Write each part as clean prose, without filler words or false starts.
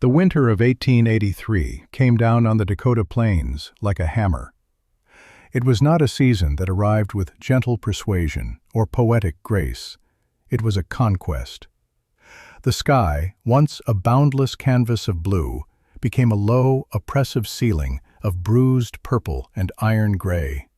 The winter of 1883 came down on the Dakota Plains like a hammer. It was not a season that arrived with gentle persuasion or poetic grace. It was a conquest. The sky, once a boundless canvas of blue, became a low, oppressive ceiling of bruised purple and iron gray.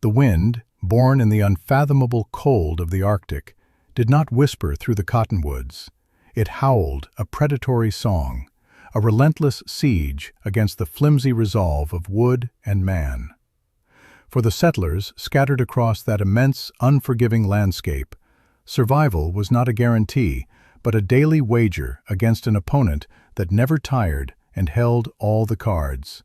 The wind, born in the unfathomable cold of the Arctic, did not whisper through the cottonwoods. It howled a predatory song, a relentless siege against the flimsy resolve of wood and man. For the settlers scattered across that immense, unforgiving landscape, survival was not a guarantee, but a daily wager against an opponent that never tired and held all the cards.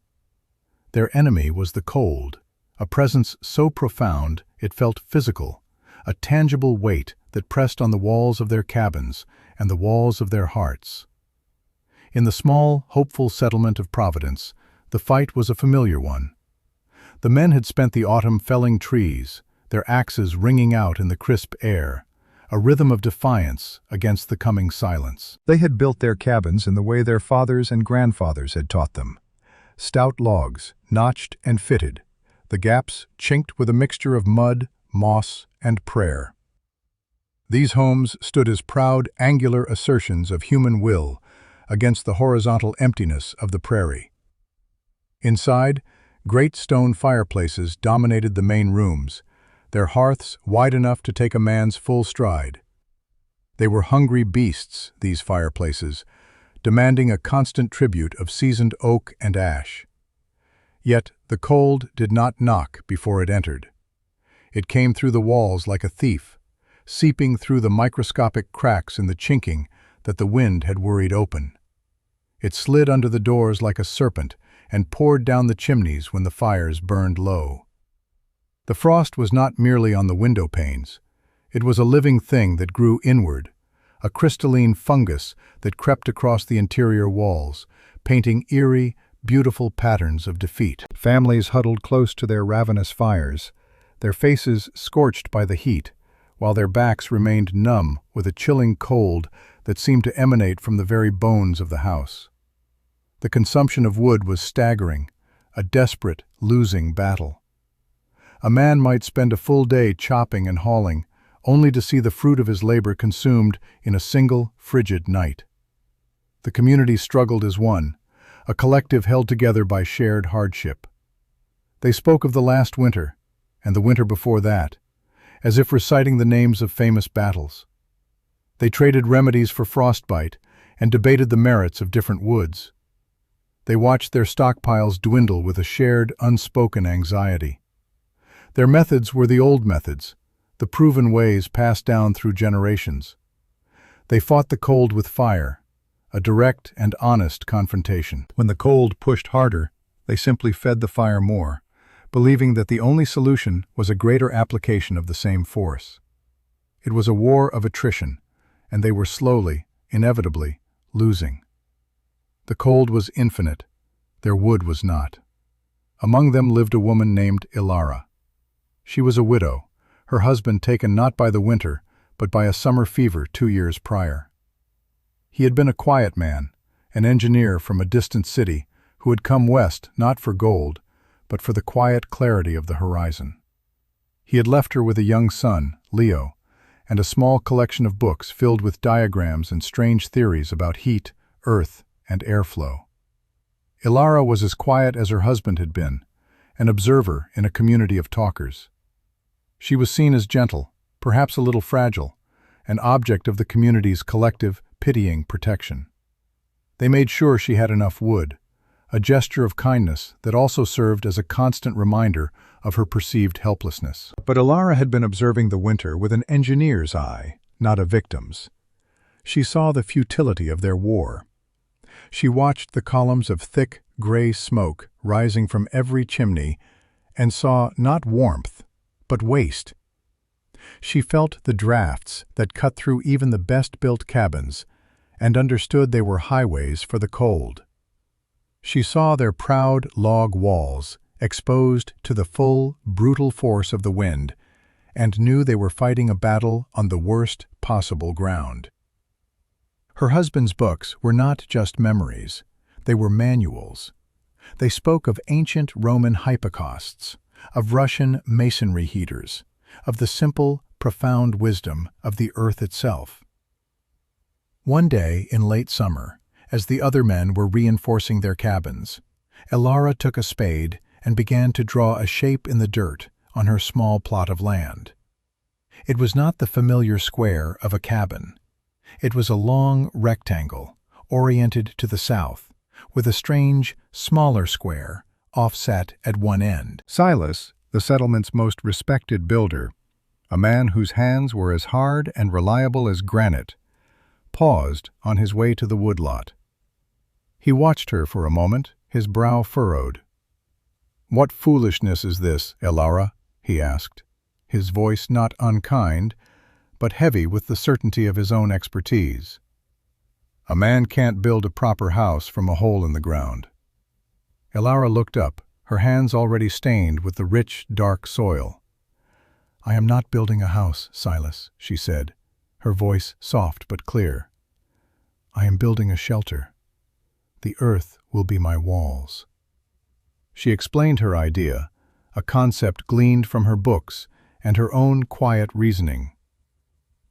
Their enemy was the cold, a presence so profound it felt physical, a tangible weight that pressed on the walls of their cabins and the walls of their hearts. In the small, hopeful settlement of Providence, the fight was a familiar one. The men had spent the autumn felling trees, their axes ringing out in the crisp air, a rhythm of defiance against the coming silence. They had built their cabins in the way their fathers and grandfathers had taught them. Stout logs, notched and fitted, the gaps chinked with a mixture of mud, moss, and prayer. These homes stood as proud, angular assertions of human will against the horizontal emptiness of the prairie. Inside, great stone fireplaces dominated the main rooms, their hearths wide enough to take a man's full stride. They were hungry beasts, these fireplaces, demanding a constant tribute of seasoned oak and ash. Yet the cold did not knock before it entered. It came through the walls like a thief, seeping through the microscopic cracks in the chinking that the wind had worried open. It slid under the doors like a serpent and poured down the chimneys when the fires burned low. The frost was not merely on the window panes. It was a living thing that grew inward, a crystalline fungus that crept across the interior walls, painting eerie, beautiful patterns of defeat. Families huddled close to their ravenous fires, their faces scorched by the heat, while their backs remained numb with a chilling cold that seemed to emanate from the very bones of the house. The consumption of wood was staggering, a desperate, losing battle. A man might spend a full day chopping and hauling, only to see the fruit of his labor consumed in a single, frigid night. The community struggled as one, a collective held together by shared hardship. They spoke of the last winter, and the winter before that, as if reciting the names of famous battles. They traded remedies for frostbite and debated the merits of different woods. They watched their stockpiles dwindle with a shared, unspoken anxiety. Their methods were the old methods, the proven ways passed down through generations. They fought the cold with fire, a direct and honest confrontation. When the cold pushed harder, they simply fed the fire more, believing that the only solution was a greater application of the same force. It was a war of attrition, and they were slowly, inevitably, losing. The cold was infinite, their wood was not. Among them lived a woman named Ilara. She was a widow, her husband taken not by the winter, but by a summer fever 2 years prior. He had been a quiet man, an engineer from a distant city who had come west not for gold, but for the quiet clarity of the horizon. He had left her with a young son, Leo, and a small collection of books filled with diagrams and strange theories about heat, earth, and airflow. Ilara was as quiet as her husband had been, an observer in a community of talkers. She was seen as gentle, perhaps a little fragile, an object of the community's collective, pitying protection. They made sure she had enough wood, a gesture of kindness that also served as a constant reminder of her perceived helplessness. But Ilara had been observing the winter with an engineer's eye, not a victim's. She saw the futility of their war. She watched the columns of thick, gray smoke rising from every chimney and saw not warmth, but waste. She felt the drafts that cut through even the best-built cabins and understood they were highways for the cold. She saw their proud log walls exposed to the full, brutal force of the wind and knew they were fighting a battle on the worst possible ground. Her husband's books were not just memories, they were manuals. They spoke of ancient Roman hypocausts, of Russian masonry heaters, of the simple, profound wisdom of the earth itself. One day in late summer, as the other men were reinforcing their cabins, Elara took a spade and began to draw a shape in the dirt on her small plot of land. It was not the familiar square of a cabin. It was a long rectangle, oriented to the south, with a strange, smaller square offset at one end. Silas, the settlement's most respected builder, a man whose hands were as hard and reliable as granite, paused on his way to the woodlot. He watched her for a moment, his brow furrowed. "What foolishness is this, Elara?" he asked, his voice not unkind, but heavy with the certainty of his own expertise. "A man can't build a proper house from a hole in the ground." Elara looked up, her hands already stained with the rich, dark soil. "I am not building a house, Silas," she said, her voice soft but clear. "I am building a shelter. The earth will be my walls." She explained her idea, a concept gleaned from her books and her own quiet reasoning.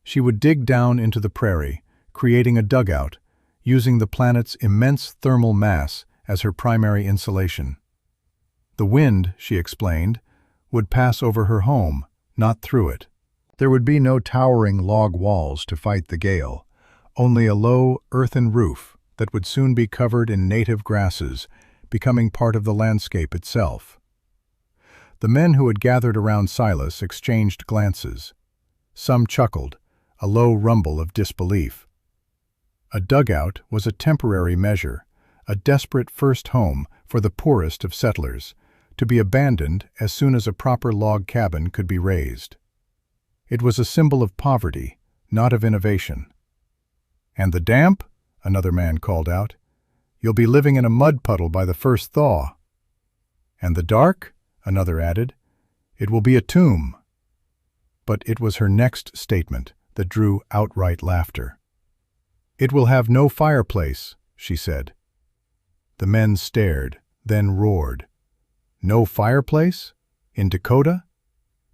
She would dig down into the prairie, creating a dugout, using the planet's immense thermal mass as her primary insulation. The wind, she explained, would pass over her home, not through it. There would be no towering log walls to fight the gale, only a low, earthen roof that would soon be covered in native grasses, becoming part of the landscape itself. The men who had gathered around Silas exchanged glances. Some chuckled, a low rumble of disbelief. A dugout was a temporary measure, a desperate first home for the poorest of settlers, to be abandoned as soon as a proper log cabin could be raised. It was a symbol of poverty, not of innovation. "And the damp?" another man called out. "You'll be living in a mud puddle by the first thaw." "And the dark?" another added. "It will be a tomb." But it was her next statement that drew outright laughter. "It will have no fireplace," she said. The men stared, then roared. "No fireplace? In Dakota?"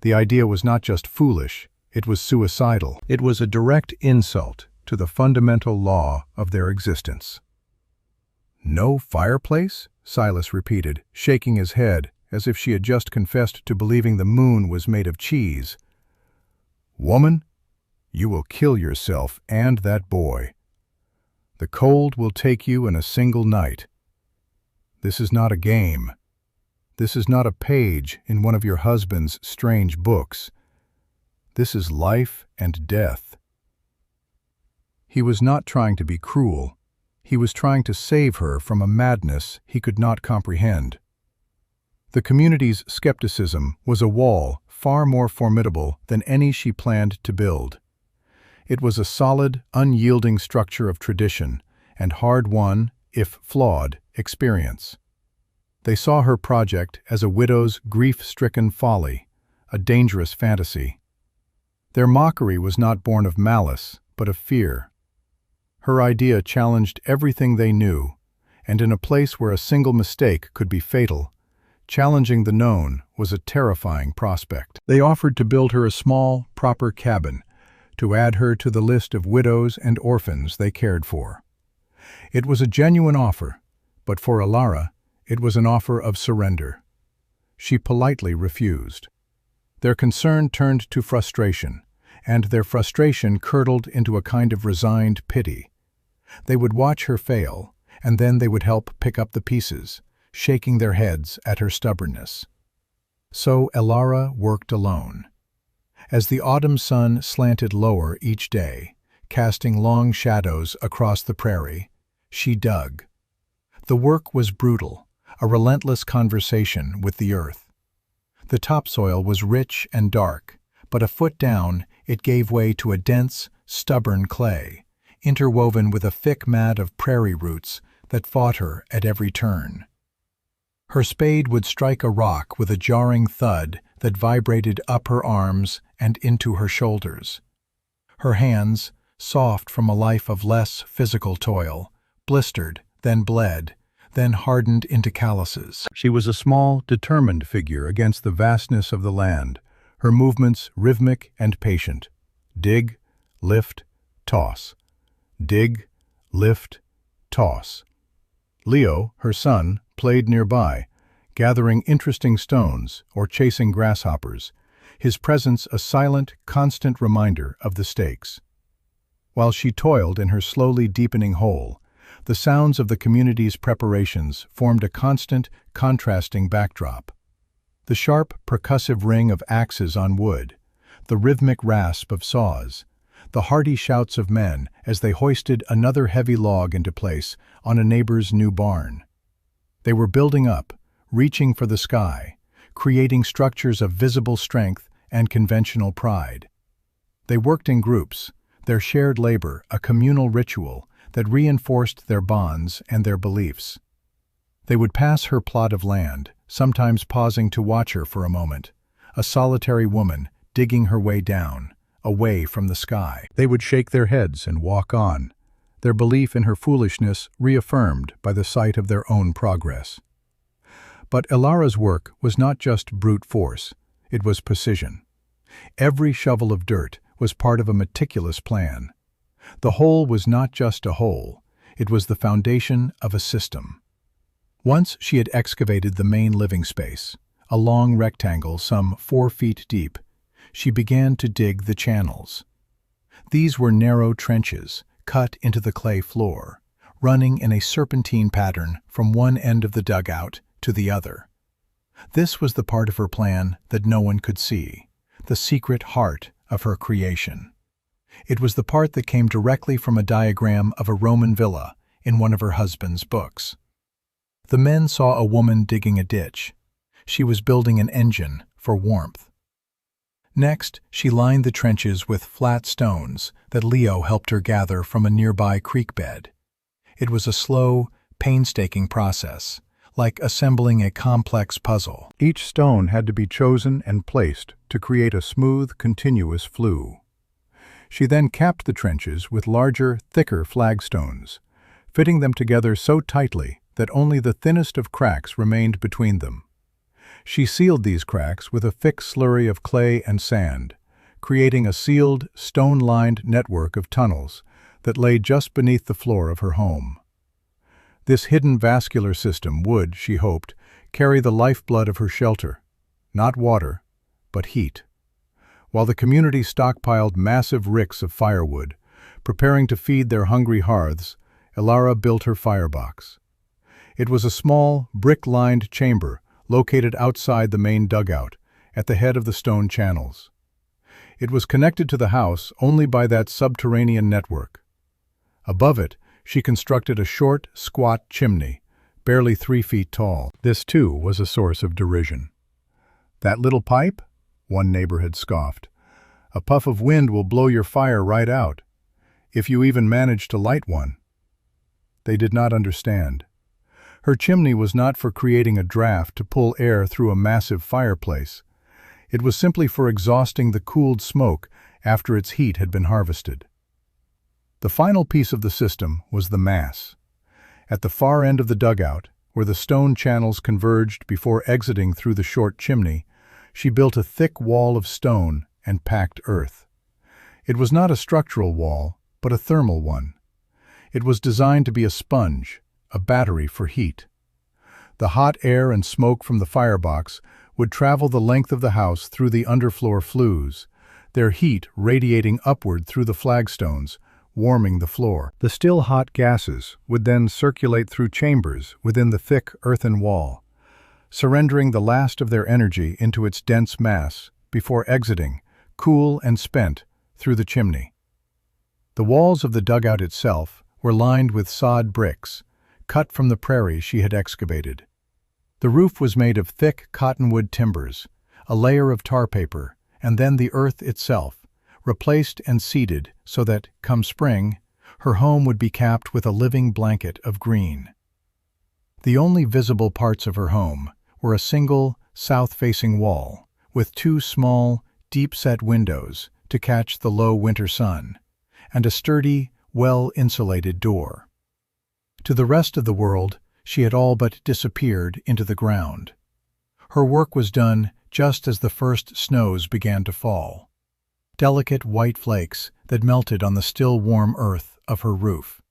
The idea was not just foolish, it was suicidal. It was a direct insult to the fundamental law of their existence. "No fireplace?" Silas repeated, shaking his head as if she had just confessed to believing the moon was made of cheese. "Woman, you will kill yourself and that boy. The cold will take you in a single night. This is not a game. This is not a page in one of your husband's strange books. This is life and death." He was not trying to be cruel. He was trying to save her from a madness he could not comprehend. The community's skepticism was a wall far more formidable than any she planned to build. It was a solid, unyielding structure of tradition and hard-won, if flawed, experience. They saw her project as a widow's grief-stricken folly, a dangerous fantasy. Their mockery was not born of malice, but of fear. Her idea challenged everything they knew, and in a place where a single mistake could be fatal, challenging the known was a terrifying prospect. They offered to build her a small, proper cabin, to add her to the list of widows and orphans they cared for. It was a genuine offer, but for Elara, it was an offer of surrender. She politely refused. Their concern turned to frustration, and their frustration curdled into a kind of resigned pity. They would watch her fail, and then they would help pick up the pieces, shaking their heads at her stubbornness. So Elara worked alone. As the autumn sun slanted lower each day, casting long shadows across the prairie, she dug. The work was brutal, a relentless conversation with the earth. The topsoil was rich and dark, but a foot down it gave way to a dense, stubborn clay, interwoven with a thick mat of prairie roots that fought her at every turn. Her spade would strike a rock with a jarring thud that vibrated up her arms and into her shoulders. Her hands, soft from a life of less physical toil, blistered, then bled, then hardened into calluses. She was a small, determined figure against the vastness of the land, her movements rhythmic and patient. Dig, lift, toss. Dig, lift, toss. Leo, her son, played nearby, gathering interesting stones or chasing grasshoppers, his presence a silent, constant reminder of the stakes. While she toiled in her slowly deepening hole, the sounds of the community's preparations formed a constant, contrasting backdrop. The sharp, percussive ring of axes on wood, the rhythmic rasp of saws, the hearty shouts of men as they hoisted another heavy log into place on a neighbor's new barn. They were building up, reaching for the sky, creating structures of visible strength and conventional pride. They worked in groups, their shared labor a communal ritual that reinforced their bonds and their beliefs. They would pass her plot of land, sometimes pausing to watch her for a moment, a solitary woman digging her way down, away from the sky. They would shake their heads and walk on, their belief in her foolishness reaffirmed by the sight of their own progress. But Elara's work was not just brute force, it was precision. Every shovel of dirt was part of a meticulous plan. The hole was not just a hole, it was the foundation of a system. Once she had excavated the main living space, a long rectangle some 4 feet deep, she began to dig the channels. These were narrow trenches, cut into the clay floor, running in a serpentine pattern from one end of the dugout to the other. This was the part of her plan that no one could see, the secret heart of her creation. It was the part that came directly from a diagram of a Roman villa in one of her husband's books. The men saw a woman digging a ditch. She was building an engine for warmth. Next, she lined the trenches with flat stones that Leo helped her gather from a nearby creek bed. It was a slow, painstaking process, like assembling a complex puzzle. Each stone had to be chosen and placed to create a smooth, continuous flue. She then capped the trenches with larger, thicker flagstones, fitting them together so tightly that only the thinnest of cracks remained between them. She sealed these cracks with a thick slurry of clay and sand, creating a sealed, stone-lined network of tunnels that lay just beneath the floor of her home. This hidden vascular system would, she hoped, carry the lifeblood of her shelter, not water, but heat. While the community stockpiled massive ricks of firewood, preparing to feed their hungry hearths, Elara built her firebox. It was a small, brick-lined chamber located outside the main dugout, at the head of the stone channels. It was connected to the house only by that subterranean network. Above it, she constructed a short, squat chimney, barely 3 feet tall. This, too, was a source of derision. "That little pipe?" one neighbor had scoffed. "A puff of wind will blow your fire right out, if you even manage to light one." They did not understand. Her chimney was not for creating a draft to pull air through a massive fireplace. It was simply for exhausting the cooled smoke after its heat had been harvested. The final piece of the system was the mass. At the far end of the dugout, where the stone channels converged before exiting through the short chimney, she built a thick wall of stone and packed earth. It was not a structural wall, but a thermal one. It was designed to be a sponge, a battery for heat. The hot air and smoke from the firebox would travel the length of the house through the underfloor flues, their heat radiating upward through the flagstones, warming the floor. The still hot gases would then circulate through chambers within the thick earthen wall, surrendering the last of their energy into its dense mass before exiting, cool and spent, through the chimney. The walls of the dugout itself were lined with sod bricks, cut from the prairie she had excavated. The roof was made of thick cottonwood timbers, a layer of tar paper, and then the earth itself, replaced and seeded so that, come spring, her home would be capped with a living blanket of green. The only visible parts of her home were a single, south-facing wall, with 2 small, deep-set windows to catch the low winter sun, and a sturdy, well-insulated door. To the rest of the world, she had all but disappeared into the ground. Her work was done just as the first snows began to fall, delicate white flakes that melted on the still warm earth of her roof.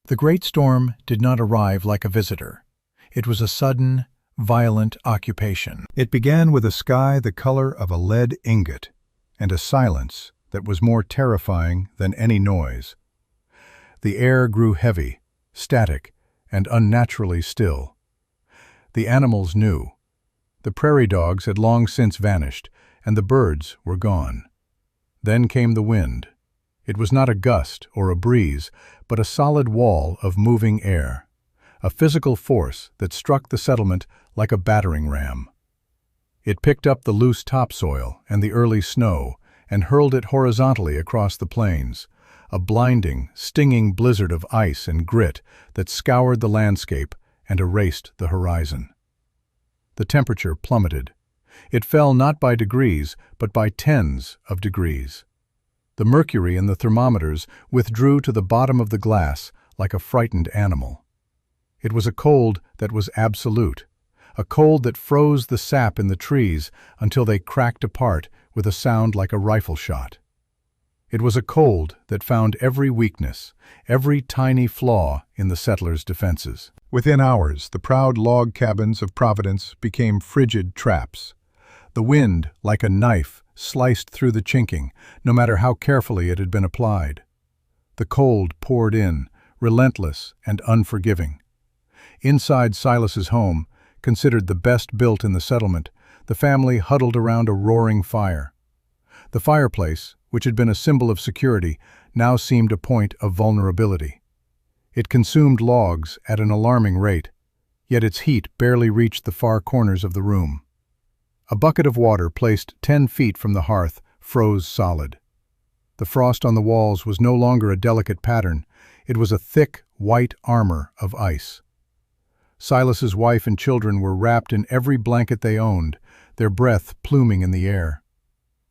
The great storm did not arrive like a visitor. It was a sudden, violent occupation. It began with a sky the color of a lead ingot and a silence that was more terrifying than any noise. The air grew heavy, static, and unnaturally still. The animals knew. The prairie dogs had long since vanished, and the birds were gone. Then came the wind. It was not a gust or a breeze, but a solid wall of moving air, a physical force that struck the settlement like a battering ram. It picked up the loose topsoil and the early snow and hurled it horizontally across the plains, a blinding, stinging blizzard of ice and grit that scoured the landscape and erased the horizon. The temperature plummeted. It fell not by degrees, but by tens of degrees. The mercury in the thermometers withdrew to the bottom of the glass like a frightened animal. It was a cold that was absolute, a cold that froze the sap in the trees until they cracked apart with a sound like a rifle shot. It was a cold that found every weakness, every tiny flaw in the settlers' defenses. Within hours, the proud log cabins of Providence became frigid traps. The wind, like a knife, sliced through the chinking, no matter how carefully it had been applied. The cold poured in, relentless and unforgiving. Inside Silas's home, considered the best built in the settlement, the family huddled around a roaring fire. The fireplace, which had been a symbol of security, now seemed a point of vulnerability. It consumed logs at an alarming rate, yet its heat barely reached the far corners of the room. A bucket of water placed 10 feet from the hearth froze solid. The frost on the walls was no longer a delicate pattern, it was a thick, white armor of ice. Silas's wife and children were wrapped in every blanket they owned, their breath pluming in the air.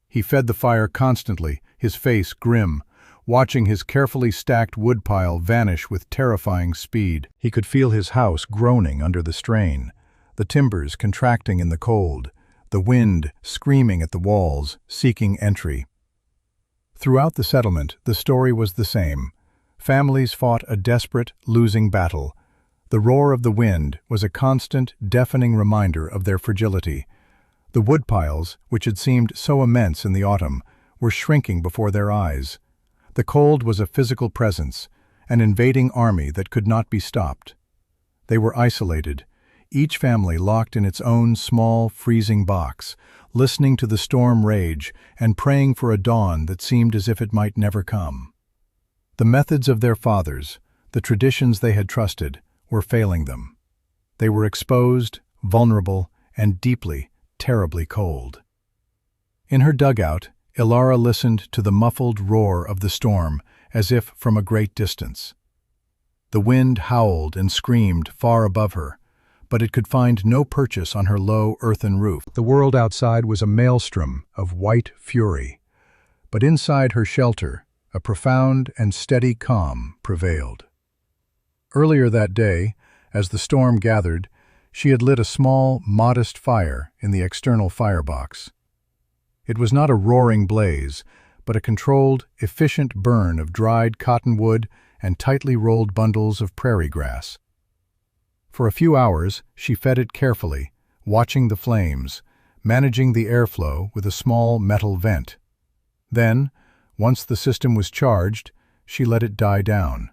He fed the fire constantly, his face grim, watching his carefully stacked woodpile vanish with terrifying speed. He could feel his house groaning under the strain, the timbers contracting in the cold, the wind screaming at the walls, seeking entry. Throughout the settlement, the story was the same. Families fought a desperate, losing battle. The roar of the wind was a constant, deafening reminder of their fragility. The woodpiles, which had seemed so immense in the autumn, were shrinking before their eyes. The cold was a physical presence, an invading army that could not be stopped. They were isolated, each family locked in its own small, freezing box, listening to the storm rage and praying for a dawn that seemed as if it might never come. The methods of their fathers, the traditions they had trusted, were failing them. They were exposed, vulnerable, and deeply, terribly cold. In her dugout, Ilara listened to the muffled roar of the storm as if from a great distance. The wind howled and screamed far above her, but it could find no purchase on her low earthen roof. The world outside was a maelstrom of white fury, but inside her shelter, a profound and steady calm prevailed. Earlier that day, as the storm gathered, she had lit a small, modest fire in the external firebox. It was not a roaring blaze, but a controlled, efficient burn of dried cottonwood and tightly rolled bundles of prairie grass. For a few hours, she fed it carefully, watching the flames, managing the airflow with a small metal vent. Then, once the system was charged, she let it die down.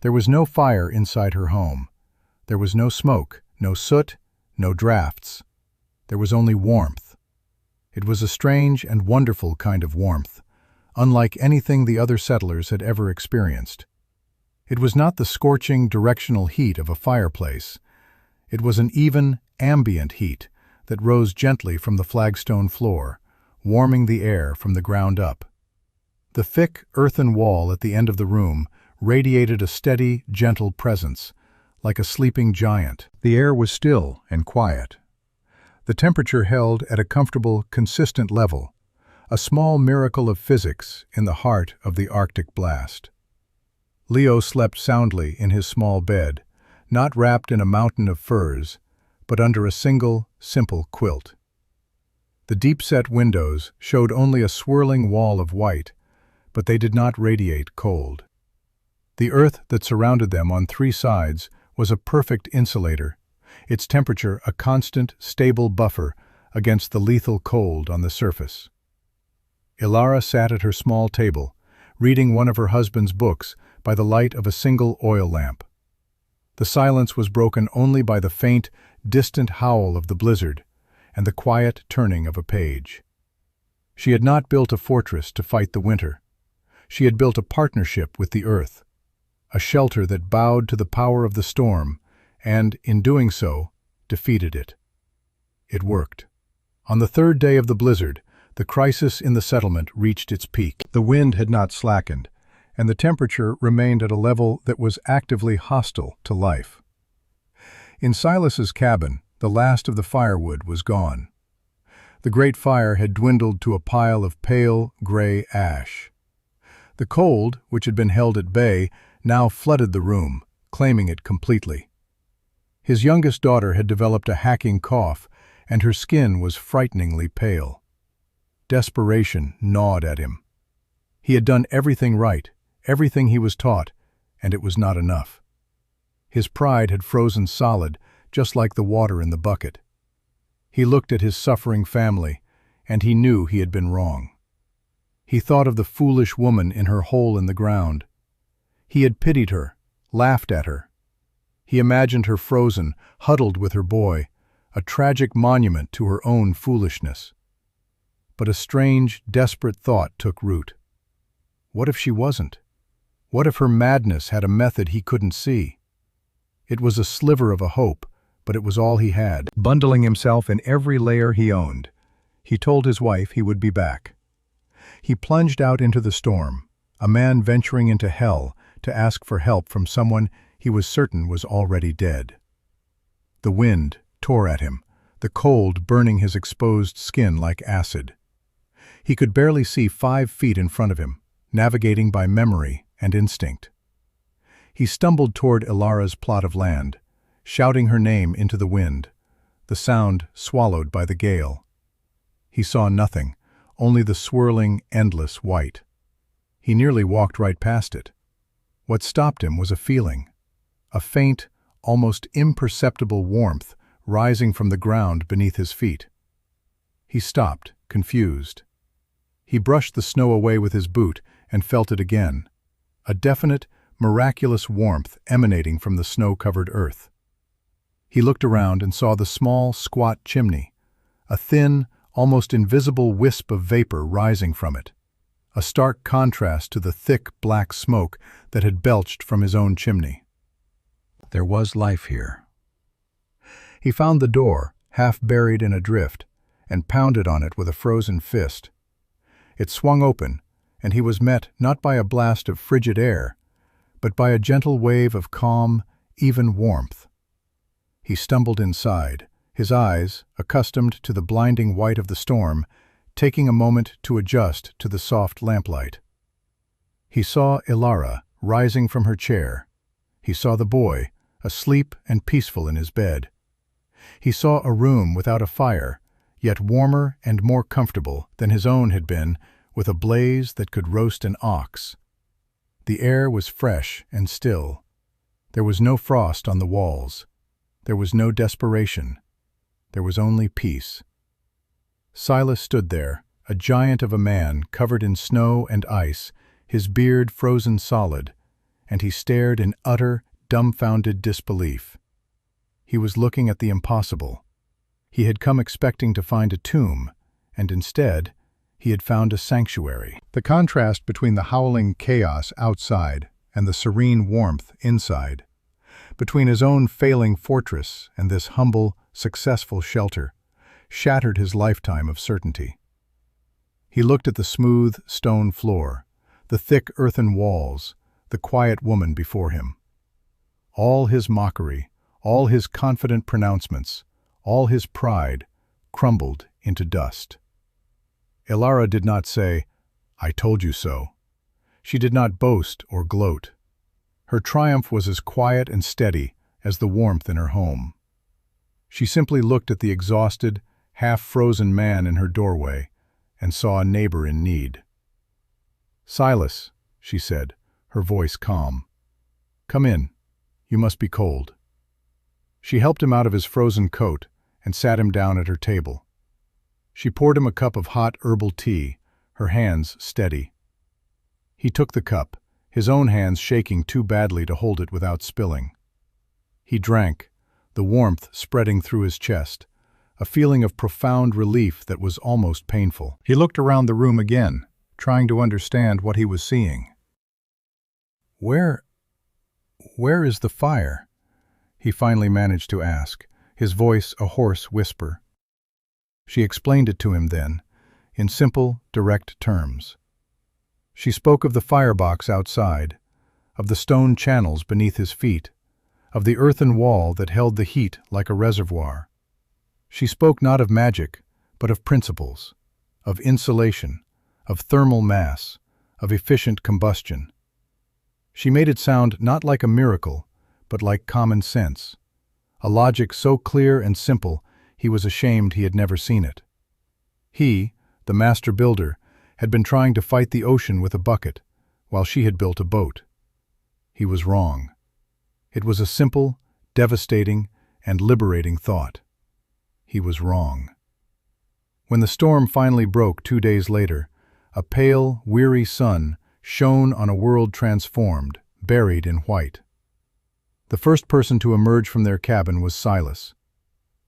There was no fire inside her home. There was no smoke, no soot, no drafts. There was only warmth. It was a strange and wonderful kind of warmth, unlike anything the other settlers had ever experienced. It was not the scorching, directional heat of a fireplace. It was an even, ambient heat that rose gently from the flagstone floor, warming the air from the ground up. The thick, earthen wall at the end of the room radiated a steady, gentle presence, like a sleeping giant. The air was still and quiet. The temperature held at a comfortable, consistent level, a small miracle of physics in the heart of the Arctic blast. Leo slept soundly in his small bed, not wrapped in a mountain of furs, but under a single, simple quilt. The deep-set windows showed only a swirling wall of white, but they did not radiate cold. The earth that surrounded them on 3 sides was a perfect insulator, its temperature a constant, stable buffer against the lethal cold on the surface. Ilara sat at her small table, reading one of her husband's books by the light of a single oil lamp. The silence was broken only by the faint, distant howl of the blizzard and the quiet turning of a page. She had not built a fortress to fight the winter. She had built a partnership with the earth, a shelter that bowed to the power of the storm and, in doing so, defeated it. It worked. On the 3rd day of the blizzard, the crisis in the settlement reached its peak. The wind had not slackened, and the temperature remained at a level that was actively hostile to life. In Silas's cabin, the last of the firewood was gone. The great fire had dwindled to a pile of pale, gray ash. The cold, which had been held at bay, now flooded the room, claiming it completely. His youngest daughter had developed a hacking cough, and her skin was frighteningly pale. Desperation gnawed at him. He had done everything right, everything he was taught, and it was not enough. His pride had frozen solid, just like the water in the bucket. He looked at his suffering family, and he knew he had been wrong. He thought of the foolish woman in her hole in the ground. He had pitied her, laughed at her. He imagined her frozen, huddled with her boy, a tragic monument to her own foolishness. But a strange, desperate thought took root. What if she wasn't? What if her madness had a method he couldn't see? It was a sliver of a hope, but it was all he had. Bundling himself in every layer he owned, he told his wife he would be back. He plunged out into the storm, a man venturing into hell to ask for help from someone he was certain was already dead. The wind tore at him, the cold burning his exposed skin like acid. He could barely see 5 feet in front of him, navigating by memory and instinct. He stumbled toward Ilara's plot of land, shouting her name into the wind, the sound swallowed by the gale. He saw nothing, only the swirling, endless white. He nearly walked right past it. What stopped him was a feeling, a faint, almost imperceptible warmth rising from the ground beneath his feet. He stopped, confused. He brushed the snow away with his boot and felt it again, a definite, miraculous warmth emanating from the snow-covered earth. He looked around and saw the small, squat chimney, a thin, almost invisible wisp of vapor rising from it, a stark contrast to the thick, black smoke that had belched from his own chimney. There was life here. He found the door, half buried in a drift, and pounded on it with a frozen fist. It swung open, and he was met not by a blast of frigid air, but by a gentle wave of calm, even warmth. He stumbled inside, his eyes, accustomed to the blinding white of the storm, taking a moment to adjust to the soft lamplight. He saw Ilara rising from her chair. He saw the boy, asleep and peaceful in his bed. He saw a room without a fire, yet warmer and more comfortable than his own had been, with a blaze that could roast an ox. The air was fresh and still. There was no frost on the walls. There was no desperation. There was only peace. Silas stood there, a giant of a man covered in snow and ice, his beard frozen solid, and he stared in utter, dumbfounded disbelief. He was looking at the impossible. He had come expecting to find a tomb, and instead, he had found a sanctuary. The contrast between the howling chaos outside and the serene warmth inside, between his own failing fortress and this humble, successful shelter, shattered his lifetime of certainty. He looked at the smooth stone floor, the thick earthen walls, the quiet woman before him. All his mockery, all his confident pronouncements, all his pride crumbled into dust. Ilara did not say, "I told you so." She did not boast or gloat. Her triumph was as quiet and steady as the warmth in her home. She simply looked at the exhausted, half-frozen man in her doorway and saw a neighbor in need. "Silas," she said, her voice calm. "Come in. You must be cold." She helped him out of his frozen coat and sat him down at her table. She poured him a cup of hot herbal tea, her hands steady. He took the cup, his own hands shaking too badly to hold it without spilling. He drank, the warmth spreading through his chest, a feeling of profound relief that was almost painful. He looked around the room again, trying to understand what he was seeing. Where is the fire?" he finally managed to ask, his voice a hoarse whisper. She explained it to him then, in simple, direct terms. She spoke of the firebox outside, of the stone channels beneath his feet, of the earthen wall that held the heat like a reservoir. She spoke not of magic, but of principles, of insulation, of thermal mass, of efficient combustion. She made it sound not like a miracle, but like common sense, a logic so clear and simple he was ashamed he had never seen it. He, the master builder, had been trying to fight the ocean with a bucket, while she had built a boat. He was wrong. It was a simple, devastating, and liberating thought. He was wrong. When the storm finally broke 2 days later, a pale, weary sun shone on a world transformed, buried in white. The first person to emerge from their cabin was Silas.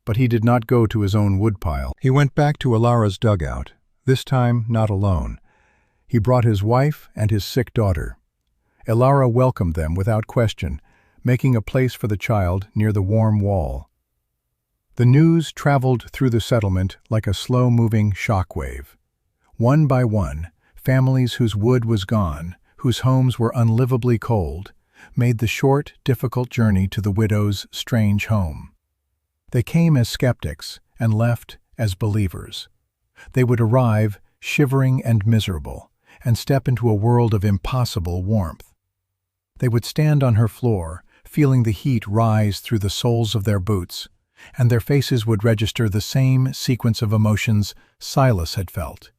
But he did not go to his own woodpile. He went back to Ilara's dugout, this time not alone. He brought his wife and his sick daughter. Ilara welcomed them without question, making a place for the child near the warm wall. The news traveled through the settlement like a slow-moving shockwave. One by one, families whose wood was gone, whose homes were unlivably cold, made the short, difficult journey to the widow's strange home. They came as skeptics and left as believers. They would arrive shivering and miserable, and step into a world of impossible warmth. They would stand on her floor, feeling the heat rise through the soles of their boots, and their faces would register the same sequence of emotions Silas had felt: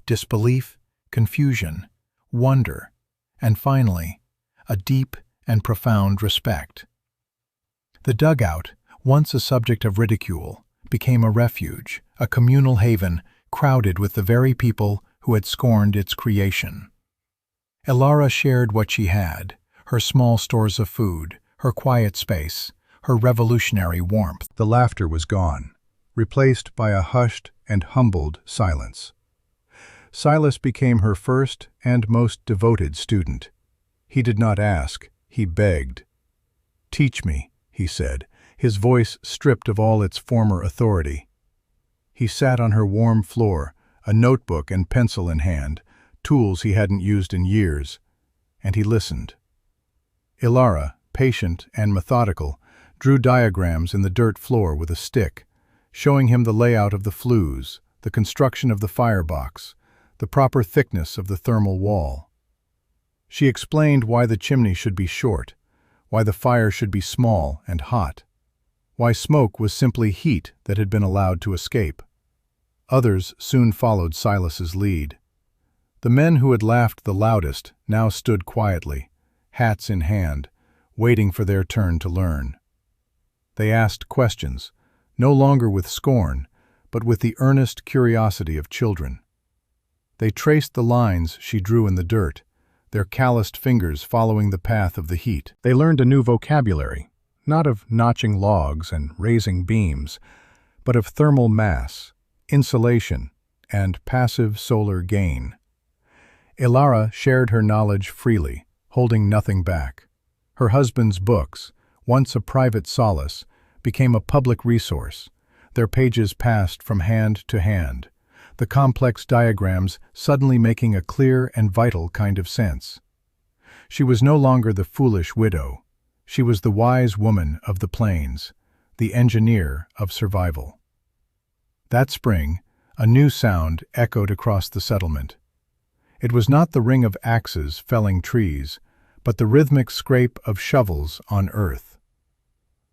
disbelief, confusion, wonder, and finally, a deep and profound respect. The dugout, once a subject of ridicule, became a refuge, a communal haven crowded with the very people who had scorned its creation. Ilara shared what she had, her small stores of food, her quiet space, her revolutionary warmth. The laughter was gone, replaced by a hushed and humbled silence. Silas became her first and most devoted student. He did not ask, he begged. "Teach me," he said, his voice stripped of all its former authority. He sat on her warm floor, a notebook and pencil in hand, tools he hadn't used in years, and he listened. Ilara, patient and methodical, drew diagrams in the dirt floor with a stick, showing him the layout of the flues, the construction of the firebox, the proper thickness of the thermal wall. She explained why the chimney should be short, why the fire should be small and hot, why smoke was simply heat that had been allowed to escape. Others soon followed Silas's lead. The men who had laughed the loudest now stood quietly, hats in hand, waiting for their turn to learn. They asked questions, no longer with scorn, but with the earnest curiosity of children. They traced the lines she drew in the dirt, their calloused fingers following the path of the heat. They learned a new vocabulary, not of notching logs and raising beams, but of thermal mass, insulation, and passive solar gain. Ilara shared her knowledge freely, holding nothing back. Her husband's books, once a private solace, became a public resource. Their pages passed from hand to hand, the complex diagrams suddenly making a clear and vital kind of sense. She was no longer the foolish widow. She was the wise woman of the plains, the engineer of survival. That spring, A new sound echoed across the settlement. It was not the ring of axes felling trees, but the rhythmic scrape of shovels on earth.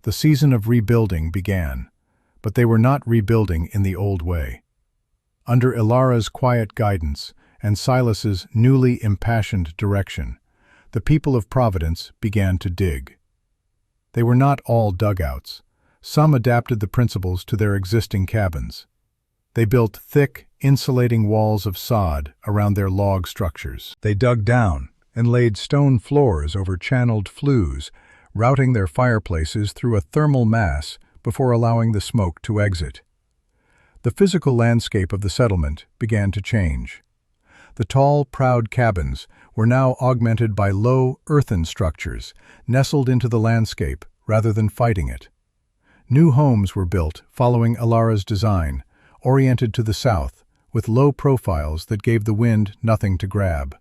The season of rebuilding began, but they were not rebuilding in the old way. Under Ilara's quiet guidance and Silas's newly impassioned direction, the people of Providence began to dig. They were not all dugouts. Some adapted the principles to their existing cabins. They built thick, insulating walls of sod around their log structures. They dug down and laid stone floors over channeled flues, routing their fireplaces through a thermal mass before allowing the smoke to exit. The physical landscape of the settlement began to change. The tall, proud cabins were now augmented by low, earthen structures, nestled into the landscape rather than fighting it. New homes were built following Ilara's design, oriented to the south, with low profiles that gave the wind nothing to grab.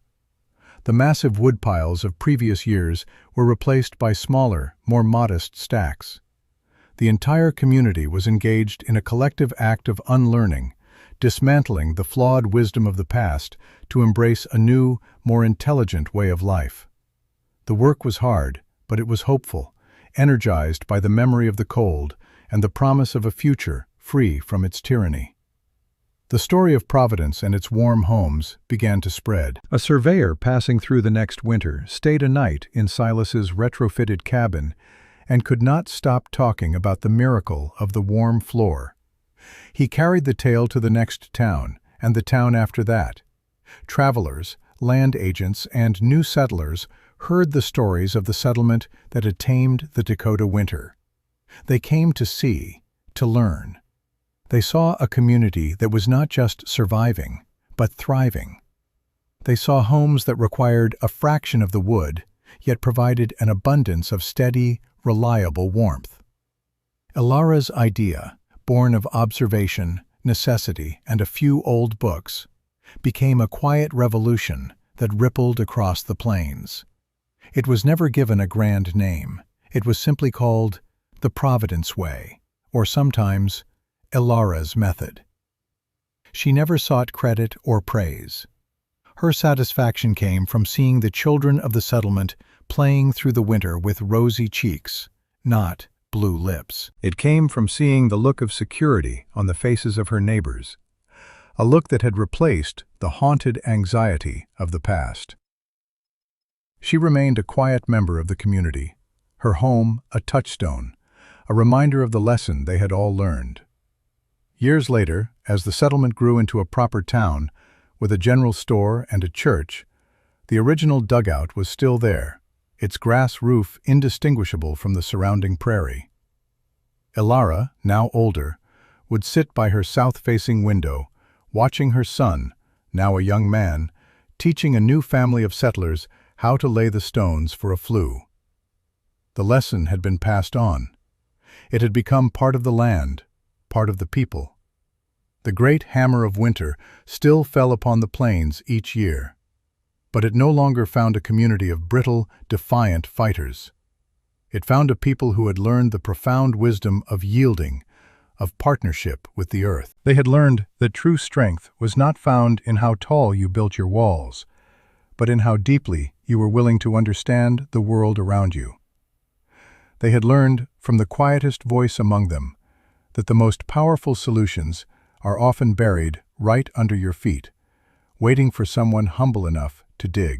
The massive wood piles of previous years were replaced by smaller, more modest stacks. The entire community was engaged in a collective act of unlearning, dismantling the flawed wisdom of the past to embrace a new, more intelligent way of life. The work was hard, but it was hopeful, energized by the memory of the cold and the promise of a future free from its tyranny. The story of Providence and its warm homes began to spread. A surveyor passing through the next winter stayed a night in Silas's retrofitted cabin and could not stop talking about the miracle of the warm floor. He carried the tale to the next town, and the town after that. Travelers, land agents, and new settlers heard the stories of the settlement that had tamed the Dakota winter. They came to see, to learn. They saw a community that was not just surviving, but thriving. They saw homes that required a fraction of the wood, yet provided an abundance of steady, reliable warmth. Ilara's idea, born of observation, necessity, and a few old books, became a quiet revolution that rippled across the plains. It was never given a grand name. It was simply called the Providence Way, or sometimes Ilara's method. She never sought credit or praise. Her satisfaction came from seeing the children of the settlement playing through the winter with rosy cheeks, not blue lips. It came from seeing the look of security on the faces of her neighbors, a look that had replaced the haunted anxiety of the past. She remained a quiet member of the community, her home a touchstone, a reminder of the lesson they had all learned. Years later, as the settlement grew into a proper town, with a general store and a church, the original dugout was still there, its grass roof indistinguishable from the surrounding prairie. Ilara, now older, would sit by her south-facing window, watching her son, now a young man, teaching a new family of settlers how to lay the stones for a flue. The lesson had been passed on. It had become part of the land, part of the people. The great hammer of winter still fell upon the plains each year, but it no longer found a community of brittle, defiant fighters. It found a people who had learned the profound wisdom of yielding, of partnership with the earth. They had learned that true strength was not found in how tall you built your walls, but in how deeply you were willing to understand the world around you. They had learned from the quietest voice among them that the most powerful solutions are often buried right under your feet, waiting for someone humble enough to dig.